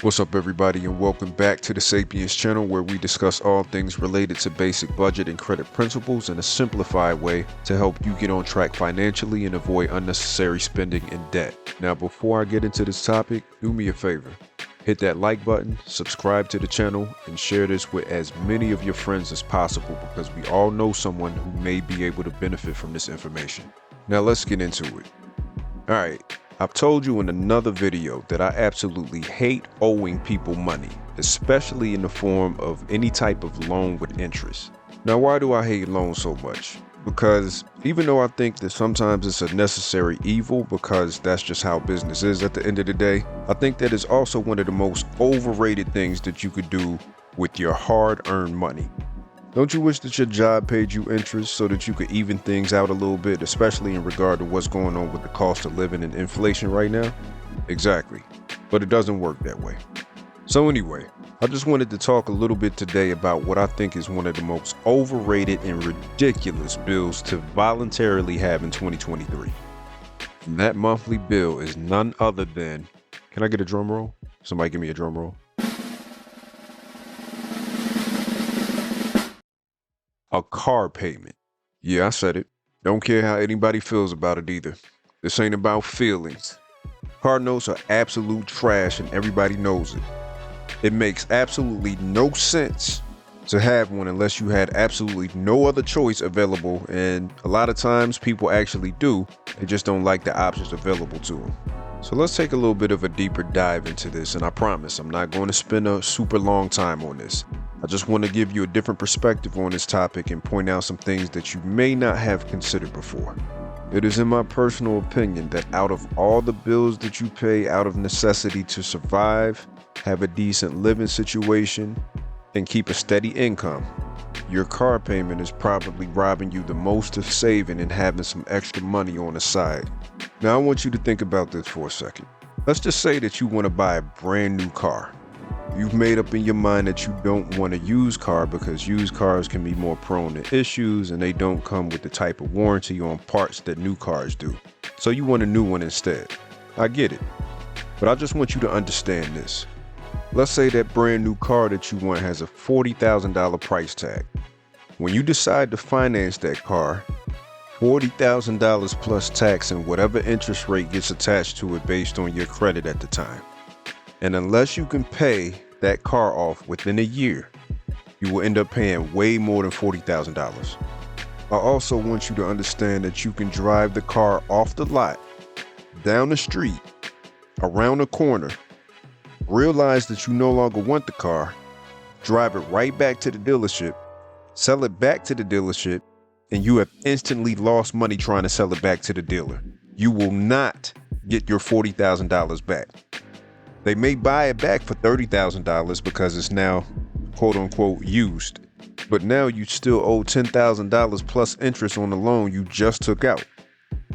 What's up, everybody, and welcome back to the Sapience channel, where we discuss all things related to basic budget and credit principles in a simplified way to help you get on track financially and avoid unnecessary spending and debt. Now, before I get into this topic, do me a favor. Hit that like button, subscribe to the channel, and share this with as many of your friends as possible because we all know someone who may be able to benefit from this information. Now, let's get into it. Alright, I've told you in another video that I absolutely hate owing people money, especially in the form of any type of loan with interest. Now, why do I hate loans so much? Because even though I think that sometimes it's a necessary evil because that's just how business is at the end of the day, I think that is also one of the most overrated things that you could do with your hard-earned money. Don't you wish that your job paid you interest so that you could even things out a little bit, especially in regard to what's going on with the cost of living and inflation right now? Exactly. But it doesn't work that way. So anyway, I just wanted to talk a little bit today about what I think is one of the most overrated and ridiculous bills to voluntarily have in 2023. And that monthly bill is none other than, can I get a drum roll? Somebody give me a drum roll. A car payment. Yeah, I said it. Don't care how anybody feels about it either. This ain't about feelings. Car notes are absolute trash and everybody knows it. It makes absolutely no sense to have one unless you had absolutely no other choice available, and a lot of times people actually do. They just don't like the options available to them. So let's take a little bit of a deeper dive into this, and I promise I'm not going to spend a super long time on this. I just want to give you a different perspective on this topic and point out some things that you may not have considered before. It is in my personal opinion that out of all the bills that you pay out of necessity to survive, have a decent living situation, and keep a steady income, your car payment is probably robbing you the most of saving and having some extra money on the side. Now I want you to think about this for a second. Let's just say that you want to buy a brand new car. You've made up in your mind that you don't want a used car because used cars can be more prone to issues and they don't come with the type of warranty on parts that new cars do. So you want a new one instead. I get it. But I just want you to understand this. Let's say that brand new car that you want has a $40,000 price tag. When you decide to finance that car, $40,000 plus tax and whatever interest rate gets attached to it based on your credit at the time. And unless you can pay that car off within a year, you will end up paying way more than $40,000. I also want you to understand that you can drive the car off the lot, down the street, around the corner, realize that you no longer want the car, drive it right back to the dealership, sell it back to the dealership, and you have instantly lost money trying to sell it back to the dealer. You will not get your $40,000 back. They may buy it back for $30,000 because it's now quote unquote used, but now you still owe $10,000 plus interest on the loan you just took out.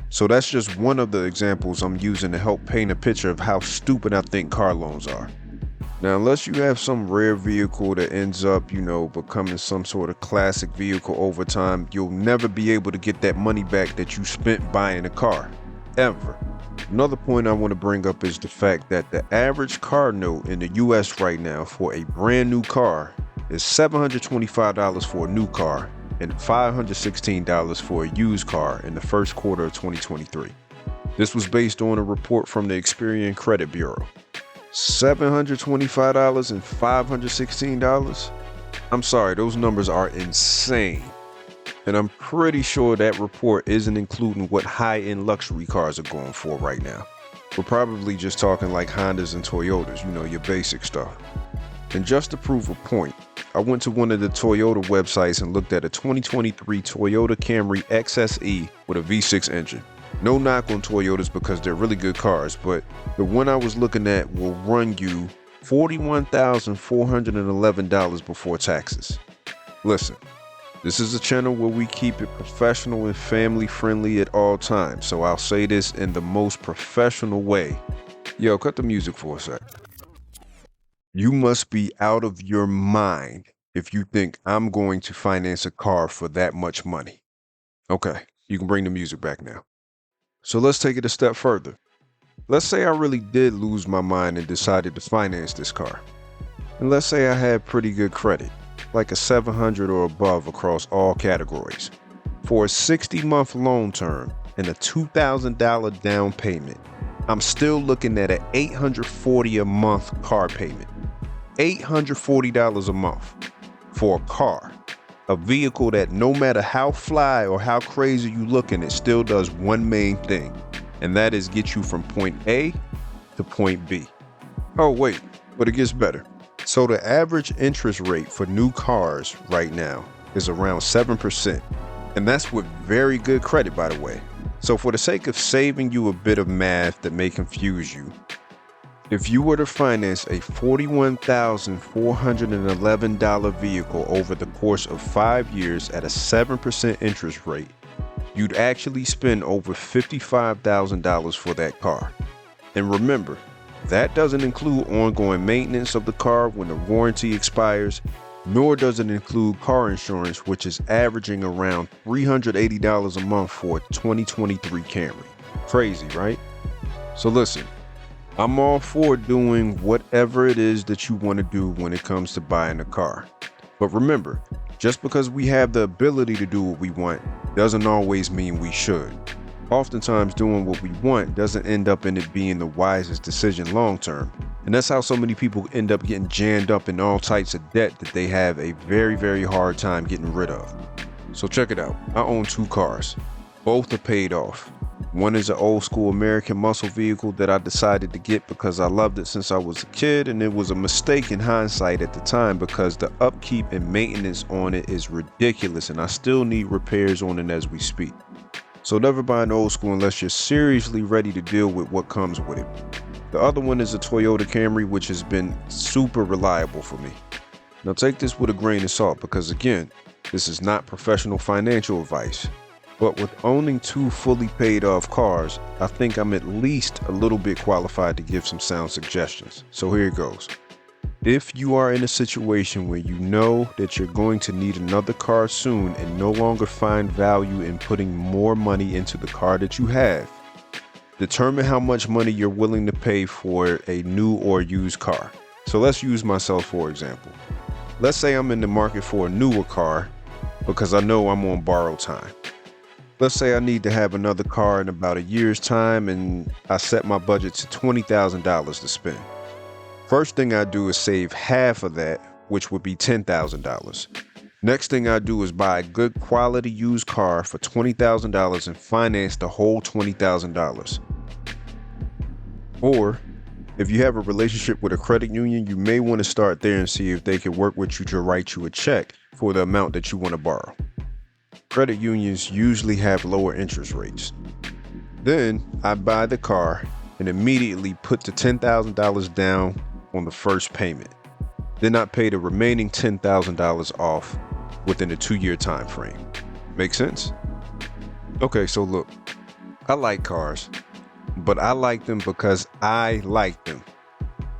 So that's just one of the examples I'm using to help paint a picture of how stupid I think car loans are. Now, unless you have some rare vehicle that ends up, becoming some sort of classic vehicle over time, you'll never be able to get that money back that you spent buying a car, ever. Another point I want to bring up is the fact that the average car note in the US right now for a brand new car is $725 for a new car and $516 for a used car in the first quarter of 2023. This was based on a report from the Experian Credit Bureau. $725 and $516? I'm sorry, those numbers are insane. And I'm pretty sure that report isn't including what high-end luxury cars are going for right now. We're probably just talking like Hondas and Toyotas, your basic stuff. And just to prove a point, I went to one of the Toyota websites and looked at a 2023 Toyota Camry XSE with a V6 engine. No knock on Toyotas because they're really good cars, but the one I was looking at will run you $41,411 before taxes. Listen. This is a channel where we keep it professional and family friendly at all times, so I'll say this in the most professional way. Yo, cut the music for a sec. You must be out of your mind if you think I'm going to finance a car for that much money. Okay, you can bring the music back now. So let's take it a step further. Let's say I really did lose my mind and decided to finance this car. And let's say I had pretty good credit, like a 700 or above across all categories. For a 60-month loan term and a $2,000 down payment, I'm still looking at an $840 a month car payment. $840 a month for a car. A vehicle that no matter how fly or how crazy you looking, it still does one main thing, and that is get you from point A to point B. Oh wait, but it gets better. So the average interest rate for new cars right now is around 7%, and that's with very good credit, by the way. So for the sake of saving you a bit of math that may confuse you, if you were to finance a $41,411 vehicle over the course of 5 years at a 7% interest rate, you'd actually spend over $55,000 for that car. And remember, that doesn't include ongoing maintenance of the car when the warranty expires, nor does it include car insurance, which is averaging around $380 a month for a 2023 Camry. Crazy, right? So listen, I'm all for doing whatever it is that you want to do when it comes to buying a car. But remember, just because we have the ability to do what we want doesn't always mean we should. Oftentimes doing what we want doesn't end up in it being the wisest decision long term. And that's how so many people end up getting jammed up in all types of debt that they have a very, very hard time getting rid of. So check it out. I own 2 cars. Both are paid off. One is an old school American muscle vehicle that I decided to get because I loved it since I was a kid, and it was a mistake in hindsight at the time because the upkeep and maintenance on it is ridiculous, and I still need repairs on it as we speak. So never buy an old school unless you're seriously ready to deal with what comes with it. The other one is a Toyota Camry, which has been super reliable for me. Now take this with a grain of salt because again, this is not professional financial advice. But with owning 2 fully paid off cars, I think I'm at least a little bit qualified to give some sound suggestions. So here it goes. If you are in a situation where you know that you're going to need another car soon and no longer find value in putting more money into the car that you have, determine how much money you're willing to pay for a new or used car. So let's use myself for example. Let's say I'm in the market for a newer car because I know I'm on borrowed time. Let's say I need to have another car in about a year's time and I set my budget to $20,000 to spend. First thing I do is save half of that, which would be $10,000. Next thing I do is buy a good quality used car for $20,000 and finance the whole $20,000. Or if you have a relationship with a credit union, you may want to start there and see if they can work with you to write you a check for the amount that you want to borrow. Credit unions usually have lower interest rates. Then I buy the car and immediately put the $10,000 down on the first payment. Then I pay the remaining $10,000 off within a 2-year time frame. Make sense? Okay, so look, I like cars, but I like them because I like them.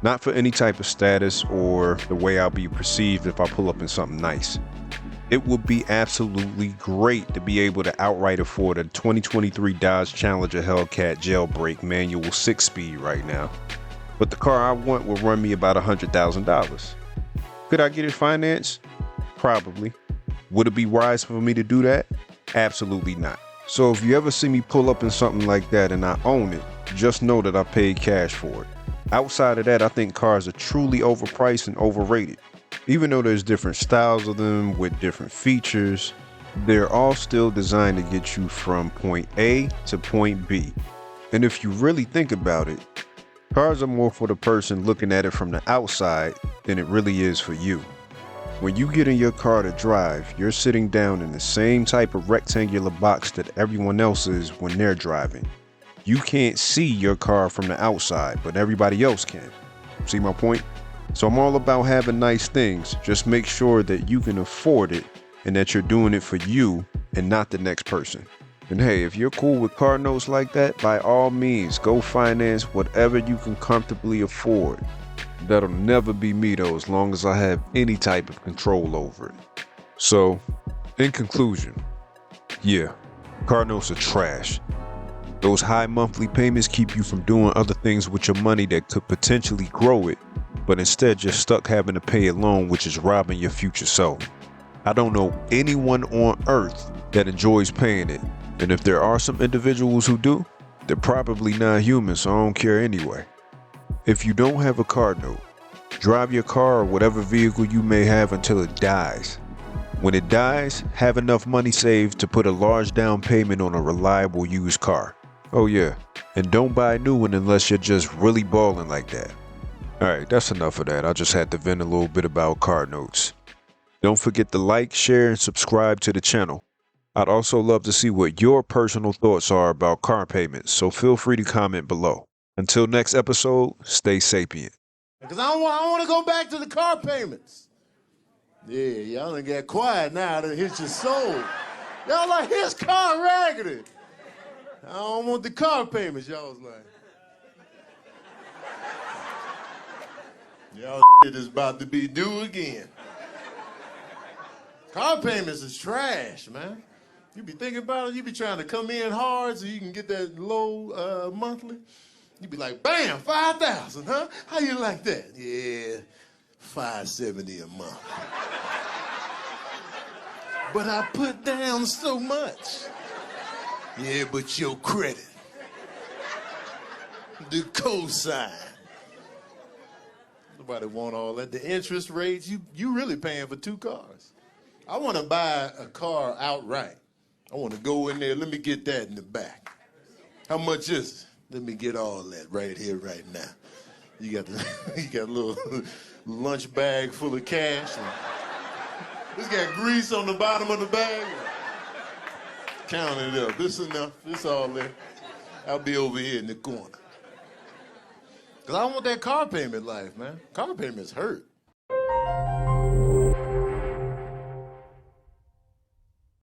Not for any type of status or the way I'll be perceived if I pull up in something nice. It would be absolutely great to be able to outright afford a 2023 Dodge Challenger Hellcat jailbreak manual 6-speed right now. But the car I want will run me about $100,000. Could I get it financed? Probably. Would it be wise for me to do that? Absolutely not. So if you ever see me pull up in something like that and I own it, just know that I paid cash for it. Outside of that, I think cars are truly overpriced and overrated. Even though there's different styles of them with different features, they're all still designed to get you from point A to point B. And if you really think about it, cars are more for the person looking at it from the outside than it really is for you. When you get in your car to drive, you're sitting down in the same type of rectangular box that everyone else is when they're driving. You can't see your car from the outside, but everybody else can. See my point? So I'm all about having nice things. Just make sure that you can afford it and that you're doing it for you and not the next person. And hey, if you're cool with car notes like that, by all means, go finance whatever you can comfortably afford. That'll never be me though, as long as I have any type of control over it. So, in conclusion, yeah, car notes are trash. Those high monthly payments keep you from doing other things with your money that could potentially grow it, but instead you're stuck having to pay a loan, which is robbing your future self. I don't know anyone on earth that enjoys paying it, and if there are some individuals who do, they're probably not human, so I don't care anyway. If you don't have a car note, drive your car or whatever vehicle you may have until it dies. When it dies, have enough money saved to put a large down payment on a reliable used car. Oh yeah, and don't buy a new one unless you're just really balling like that. Alright, that's enough of that. I just had to vent a little bit about car notes. Don't forget to like, share, and subscribe to the channel. I'd also love to see what your personal thoughts are about car payments, so feel free to comment below. Until next episode, stay sapient. Because I don't want to go back to the car payments. Yeah, y'all done get quiet now that hit your soul. Y'all like, his car raggedy. I don't want the car payments, y'all was like. Y'all shit is about to be due again. Car payments is trash, man. You be thinking about it, you be trying to come in hard so you can get that low monthly. You be like, bam, 5,000, huh? How you like that? Yeah, $570 a month. But I put down so much. Yeah, but your credit. The cosign. Nobody want all that. The interest rates, you really paying for 2 cars. I want to buy a car outright. I want to go in there, let me get that in the back. How much is it? Let me get all that right here, right now. You got a little lunch bag full of cash. It's got grease on the bottom of the bag. Count it up. This enough. This all there. I'll be over here in the corner. Because I want that car payment life, man. Car payments hurt.